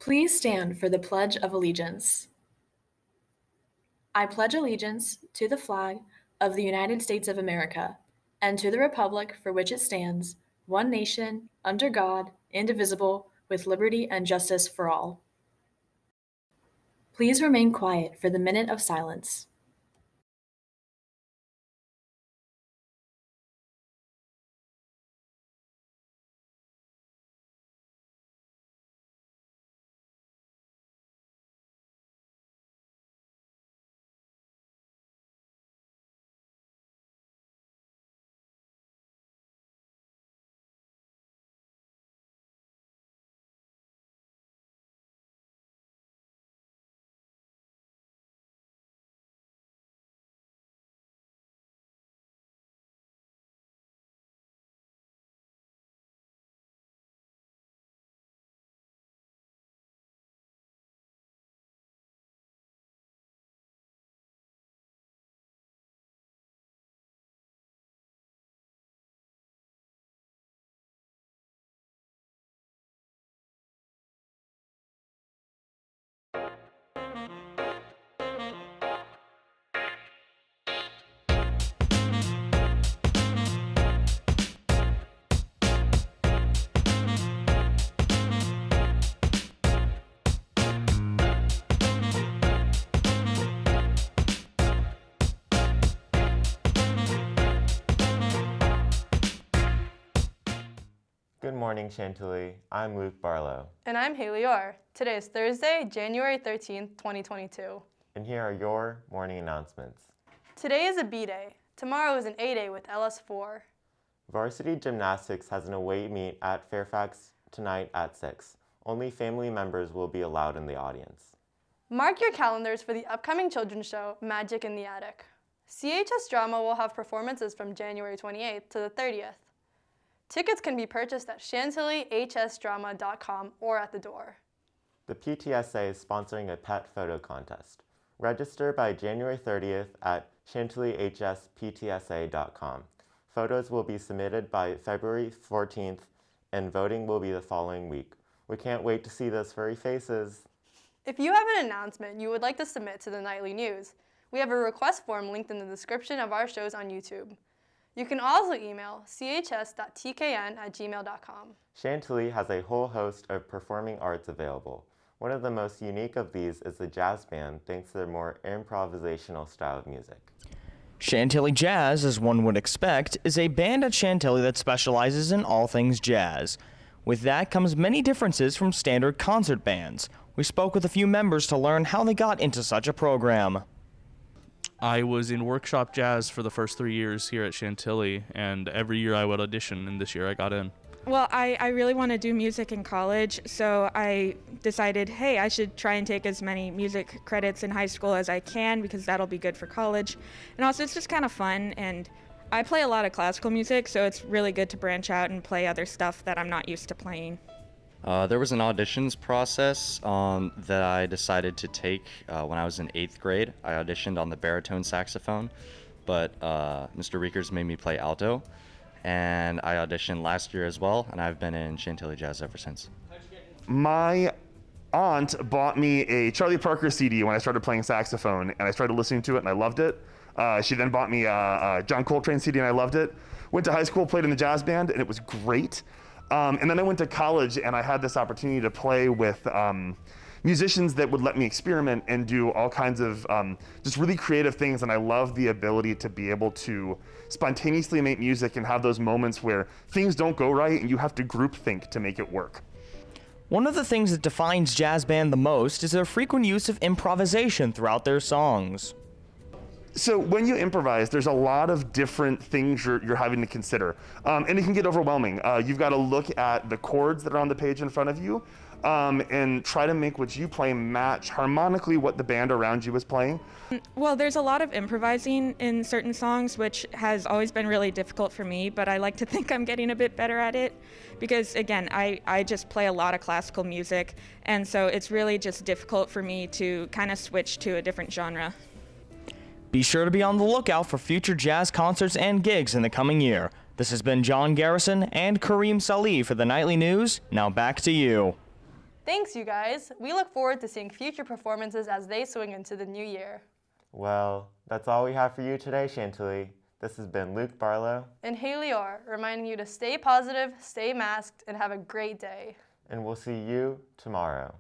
Please stand for the Pledge of Allegiance. I pledge allegiance to the flag of the United States of America and to the republic for which it stands, one nation, under God, indivisible, with liberty and justice for all. Please remain quiet for the minute of silence. Good morning, Chantilly. I'm Luke Barlow. And I'm Haley Orr. Today is Thursday, January 13th, 2022. And here are your morning announcements. Today is a B day. Tomorrow is an A day with LS4. Varsity Gymnastics has an away meet at Fairfax tonight at 6. Only family members will be allowed in the audience. Mark your calendars for the upcoming children's show, Magic in the Attic. CHS Drama will have performances from January 28th to the 30th. Tickets can be purchased at chantillyhsdrama.com or at the door. The PTSA is sponsoring a pet photo contest. Register by January 30th at chantillyhsptsa.com. Photos will be submitted by February 14th, and voting will be the following week. We can't wait to see those furry faces. If you have an announcement you would like to submit to the Nightly News, we have a request form linked in the description of our shows on YouTube. You can also email chs.tkn@gmail.com. Chantilly has a whole host of performing arts available. One of the most unique of these is the jazz band, thanks to their more improvisational style of music. Chantilly Jazz, as one would expect, is a band at Chantilly that specializes in all things jazz. With that comes many differences from standard concert bands. We spoke with a few members to learn how they got into such a program. I was in workshop jazz for the first 3 years here at Chantilly, and every year I would audition, and this year I got in. Well, I really want to do music in college, so I decided, hey, I should try and take as many music credits in high school as I can because that'll be good for college. And also, it's just kind of fun, and I play a lot of classical music, so it's really good to branch out and play other stuff that I'm not used to playing. There was an auditions process that I decided to take when I was in 8th grade. I auditioned on the baritone saxophone, but Mr. Riekers made me play alto, and I auditioned last year as well, and I've been in Chantilly Jazz ever since. My aunt bought me a Charlie Parker CD when I started playing saxophone, and I started listening to it, and I loved it. She then bought me a John Coltrane CD, and I loved it. Went to high school, played in the jazz band, and it was great. And then I went to college, and I had this opportunity to play with musicians that would let me experiment and do all kinds of just really creative things. And I love the ability to be able to spontaneously make music and have those moments where things don't go right and you have to group think to make it work. One of the things that defines jazz band the most is their frequent use of improvisation throughout their songs. So when you improvise, there's a lot of different things you're having to consider, and it can get overwhelming. You've got to look at the chords that are on the page in front of you, and try to make what you play match harmonically what the band around you is playing. Well, there's a lot of improvising in certain songs, which has always been really difficult for me, but I like to think I'm getting a bit better at it because, again, I just play a lot of classical music, and so it's really just difficult for me to kind of switch to a different genre. Be sure to be on the lookout for future jazz concerts and gigs in the coming year. This has been John Garrison and Kareem Salih for the Nightly News. Now back to you. Thanks, you guys. We look forward to seeing future performances as they swing into the new year. Well, that's all we have for you today, Chantilly. This has been Luke Barlow And Haley Orr, reminding you to stay positive, stay masked, and have a great day. and we'll see you tomorrow.